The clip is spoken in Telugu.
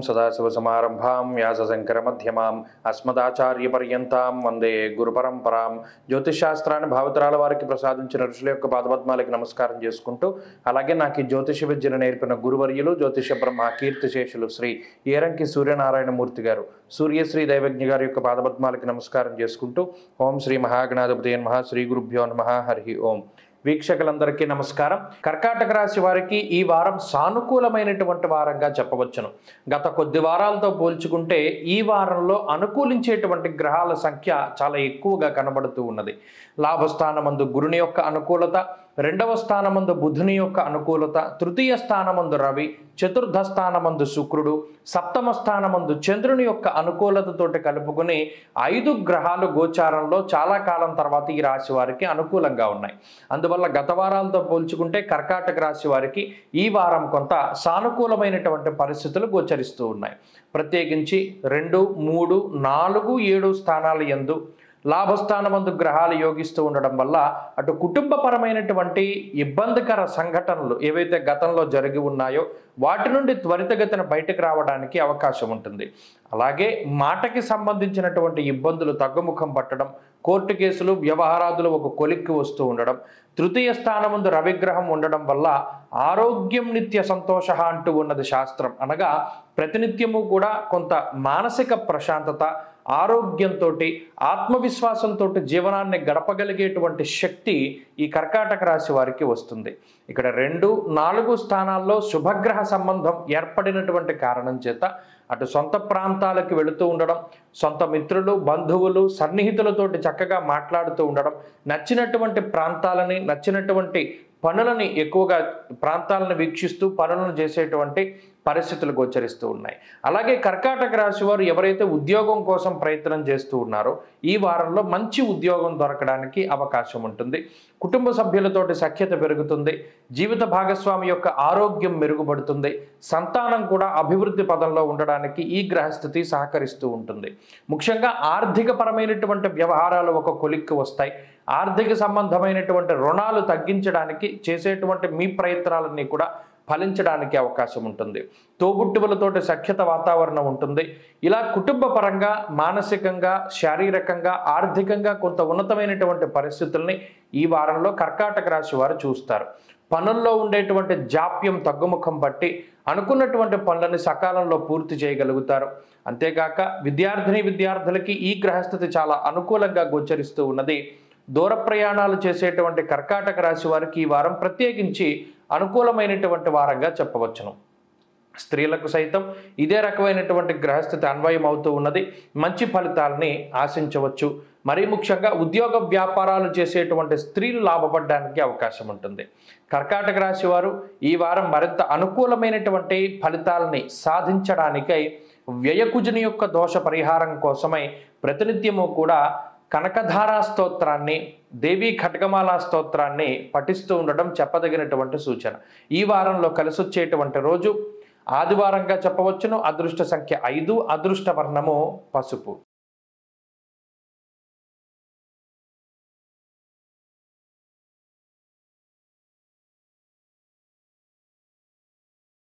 సదాశివసమారంభాం వ్యాసశంకరమధ్యమాం అస్మదాచార్యపర్యంతాం వందే గురుపరంపరాం. జ్యోతిషశాస్త్రాన్ని భావితరాల వారికి ప్రసాదించిన ఋషుల యొక్క పాదపద్మాలకి నమస్కారం చేసుకుంటూ, అలాగే నాకు ఈ జ్యోతిష విద్యను నేర్పిన గురువర్యులు జ్యోతిష బ్రహ్మ కీర్తిశేషులు శ్రీ ఏరంకి సూర్యనారాయణమూర్తి గారు, సూర్యశ్రీ దైవజ్ఞ గారి యొక్క పాదపద్మాలకి నమస్కారం చేసుకుంటూ, ఓం శ్రీ మహాగణాధిపతి నమః, శ్రీ గురుభ్యో నమః, హరి ఓం. వీక్షకులందరికీ నమస్కారం. కర్కాటక రాశి వారికి ఈ వారం సానుకూలమైనటువంటి వారంగా చెప్పవచ్చును. గత కొద్ది వారాలతో పోల్చుకుంటే ఈ వారంలో అనుకూలించేటువంటి గ్రహాల సంఖ్య చాలా ఎక్కువగా కనబడుతూ ఉన్నది. లాభస్థానమందు గురుని యొక్క అనుకూలత, రెండవ స్థానమందు బుధుని యొక్క అనుకూలత, తృతీయ స్థానమందు రవి, చతుర్థ స్థానమందు శుక్రుడు, సప్తమ స్థానమందు చంద్రుని యొక్క అనుకూలతతోటి కలుపుకొని 5 గ్రహాలు గోచారంలో చాలా కాలం తర్వాత ఈ రాశి వారికి అనుకూలంగా ఉన్నాయి. అందువల్ల గత వారాలతో పోల్చుకుంటే కర్కాటక రాశి వారికి ఈ వారం కొంత సానుకూలమైనటువంటి పరిస్థితులు గోచరిస్తూ ఉన్నాయి. ప్రత్యేకించి 2, 3, 4, 7 స్థానాల యందు లాభస్థానమందు గ్రహాలు యోగిస్తూ ఉండడం వల్ల అటు కుటుంబపరమైనటువంటి ఇబ్బందికర సంఘటనలు ఏవైతే గతంలో జరిగి ఉన్నాయో వాటి నుండి త్వరితగతిన బయటకు రావడానికి అవకాశం ఉంటుంది. అలాగే మాటకి సంబంధించినటువంటి ఇబ్బందులు తగ్గుముఖం పట్టడం, కోర్టు కేసులు వ్యవహారాదులు ఒక కొలిక్కి వస్తూ ఉండడం, తృతీయ స్థానమందు రవిగ్రహం ఉండడం వల్ల ఆరోగ్యం నిత్య సంతోష అంటూ ఉన్నది శాస్త్రం. అనగా ప్రతినిత్యము కూడా కొంత మానసిక ప్రశాంతత, ఆరోగ్యంతో, ఆత్మవిశ్వాసంతో జీవనాన్ని గడపగలిగేటువంటి శక్తి ఈ కర్కాటక రాశి వారికి వస్తుంది. ఇక్కడ 2, 4 స్థానాల్లో శుభగ్రహ సంబంధం ఏర్పడినటువంటి కారణం చేత అటు సొంత ప్రాంతాలకు వెళుతూ ఉండడం, సొంత మిత్రులు, బంధువులు, సన్నిహితులతోటి చక్కగా మాట్లాడుతూ ఉండడం, నచ్చినటువంటి ప్రాంతాలని, నచ్చినటువంటి పనులని ఎక్కువగా ప్రాంతాలను వీక్షిస్తూ పనులను చేసేటువంటి పరిస్థితులు గోచరిస్తూ ఉన్నాయి. అలాగే కర్కాటక రాశి వారు ఎవరైతే ఉద్యోగం కోసం ప్రయత్నం చేస్తూ ఉన్నారో ఈ వారంలో మంచి ఉద్యోగం దొరకడానికి అవకాశం ఉంటుంది. కుటుంబ సభ్యులతోటి సఖ్యత పెరుగుతుంది. జీవిత భాగస్వామి యొక్క ఆరోగ్యం మెరుగుపడుతుంది. సంతానం కూడా అభివృద్ధి పదంలో ఉండడానికి ఈ గ్రహస్థితి సహకరిస్తూ ఉంటుంది. ముఖ్యంగా ఆర్థిక పరమైనటువంటి వ్యవహారాలు ఒక కొలిక్కి వస్తాయి. ఆర్థిక సంబంధమైనటువంటి రుణాలు తగ్గించడానికి చేసేటువంటి మీ ప్రయత్నాలన్నీ కూడా ఫలించడానికి అవకాశం ఉంటుంది. తోబుట్టువులతోటి సఖ్యత వాతావరణం ఉంటుంది. ఇలా కుటుంబ పరంగా, మానసికంగా, శారీరకంగా, ఆర్థికంగా కొంత ఉన్నతమైనటువంటి పరిస్థితుల్ని ఈ వారంలో కర్కాటక రాశి వారు చూస్తారు. పనుల్లో ఉండేటువంటి జాప్యం తగ్గుముఖం పట్టి అనుకున్నటువంటి పనులని సకాలంలో పూర్తి చేయగలుగుతారు. అంతేకాక విద్యార్థులకి ఈ గ్రహస్థితి చాలా అనుకూలంగా గోచరిస్తూ ఉన్నది. దూర ప్రయాణాలు చేసేటువంటి కర్కాటక రాశి వారికి ఈ వారం ప్రత్యేకించి అనుకూలమైనటువంటి వారంగా చెప్పవచ్చును. స్త్రీలకు సైతం ఇదే రకమైనటువంటి గ్రహస్థితి అన్వయం అవుతూ ఉన్నది. మంచి ఫలితాలని ఆశించవచ్చు. మరీ ముఖ్యంగా ఉద్యోగ వ్యాపారాలు చేసేటువంటి స్త్రీలు లాభపడడానికి అవకాశం ఉంటుంది. కర్కాటక రాశి వారు ఈ వారం మరింత అనుకూలమైనటువంటి ఫలితాలని సాధించడానికై వ్యయకుజుని యొక్క దోష పరిహారం కోసమై ప్రతినిత్యము కూడా కనకధారా స్తోత్రాన్ని, దేవీ ఖడ్గమాల స్తోత్రాన్ని పఠిస్తూ ఉండడం చెప్పదగినటువంటి సూచన. ఈ వారంలో కలిసొచ్చేటువంటి రోజు ఆదివారంగా చెప్పవచ్చును. అదృష్ట సంఖ్య 5, అదృష్ట వర్ణము పసుపు.